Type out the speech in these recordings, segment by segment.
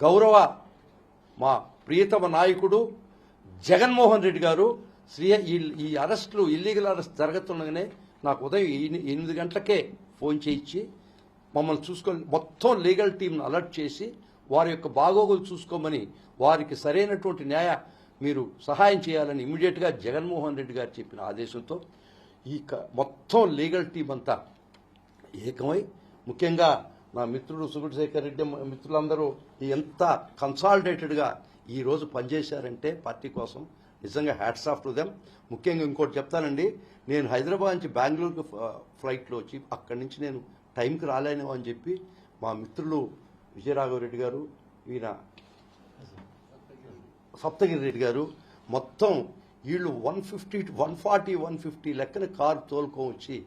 గౌరవ మా ప్రియతమ నాయకుడు జగన్మోహన్ రెడ్డి గారు ఈ అరెస్టులు ఇల్లీగల్ అరెస్ట్ జరుగుతుండగానే నాకు ఉదయం 8 గంటలకే ఫోన్ చేయించి మమ్మల్ని మొత్తం లీగల్ టీంను అలర్ట్ చేసి వారి యొక్క బాగోగులు చూసుకోమని వారికి సరైనటువంటి మీరు సహాయం చేయాలని ఇమ్మీడియట్గా జగన్మోహన్ రెడ్డి గారు చెప్పిన ఆదేశంతో ఈ మొత్తం లీగల్ టీం అంతా ఏకమై ముఖ్యంగా నా మిత్రుడు సుగుణశేఖర్ రెడ్డి మిత్రులందరూ ఎంత కన్సాలిడేటెడ్గా ఈరోజు పనిచేశారంటే పార్టీ కోసం నిజంగా హ్యాట్స్ ఆఫ్ టు దెమ్. ముఖ్యంగా ఇంకోటి చెప్తానండి, నేను హైదరాబాద్ నుంచి బెంగళూరుకు ఫ్లైట్లో వచ్చి అక్కడి నుంచి నేను టైంకి రాలేను అని చెప్పి మా మిత్రులు విజయరాఘవరెడ్డి గారు, ఈయన సప్తగిరి రెడ్డి గారు మొత్తం వీళ్ళు 140, 150 లెక్కన కారు తోలుకొని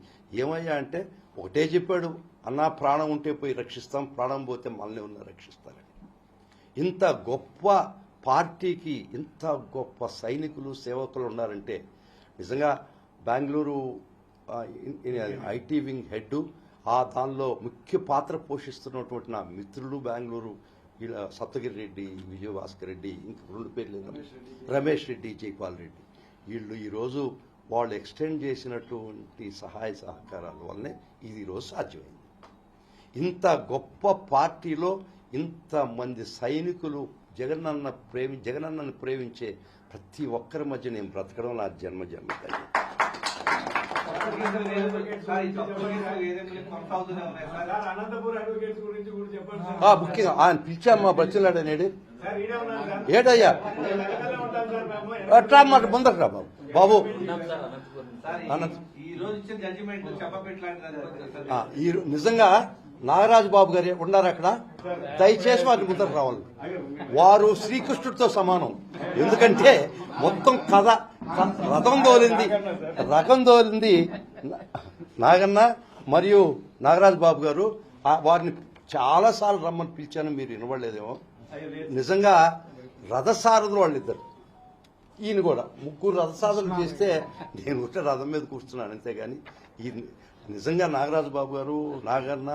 ఏమయ్యా అంటే ఒకటే చెప్పాడు, అన్నా ప్రాణం ఉంటే పోయి రక్షిస్తాం, ప్రాణం పోతే మనల్ని ఉన్న రక్షిస్తారని. ఇంత గొప్ప పార్టీకి ఇంత గొప్ప సైనికులు సేవకులు ఉన్నారంటే నిజంగా బెంగళూరు ఐటీ వింగ్ హెడ్ దానిలో ముఖ్య పాత్ర పోషిస్తున్నటువంటి నా మిత్రులు బెంగళూరు సప్తగిరి రెడ్డి, విజయభాస్కర్ రెడ్డి, ఇంక 2 పేర్లు రమేష్ రెడ్డి, జైపాల్ రెడ్డి, వీళ్ళు ఈరోజు వాళ్ళు ఎక్స్టెండ్ చేసినటువంటి సహాయ సహకారాల వల్లనే ఇది ఈరోజు సాధ్యమైంది. ఇంత గొప్ప పార్టీలో ఇంతమంది సైనికులు జగనన్నను ప్రేమించే ప్రతి ఒక్కరి మధ్య నేను బ్రతకడం నా జన్మ. ముఖ్యంగా ఆయన పిలిచామ్మా బచ్చిలాడనేడు ఏడయ్యా అట్లా మాట ముందకు రా బాబు. నిజంగా నాగరాజు బాబు గారు ఉన్నారు అక్కడ, దయచేసి వారిని ముందరకు రావాలి. వారు శ్రీకృష్ణుడితో సమానం. ఎందుకంటే మొత్తం కథ రకం తోలింది నాగన్న మరియు నాగరాజు బాబు గారు. వారిని చాలాసార్లు రమ్మని పిలిచాను, మీరు వినబడలేదేమో. నిజంగా రథసారథులు వాళ్ళిద్దరు, ఈయన కూడా 3 రథసారథులు చేస్తే నేను ఉంటే రథం మీద కూర్చున్నాను అంతేగాని ఈ నిజంగా నాగరాజు బాబు గారు, నాగన్న,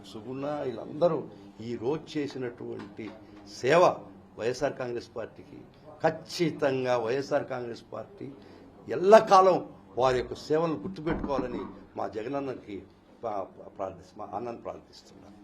సుగుణ వీళ్ళందరూ ఈ రోజు చేసినటువంటి సేవ వైఎస్ఆర్ కాంగ్రెస్ పార్టీకి ఖచ్చితంగా వైఎస్ఆర్ కాంగ్రెస్ పార్టీ ఎల్లకాలం వారి యొక్క సేవలను గుర్తుపెట్టుకోవాలని మా జగనన్నకి మా అన్నను ప్రార్థిస్తున్నాను.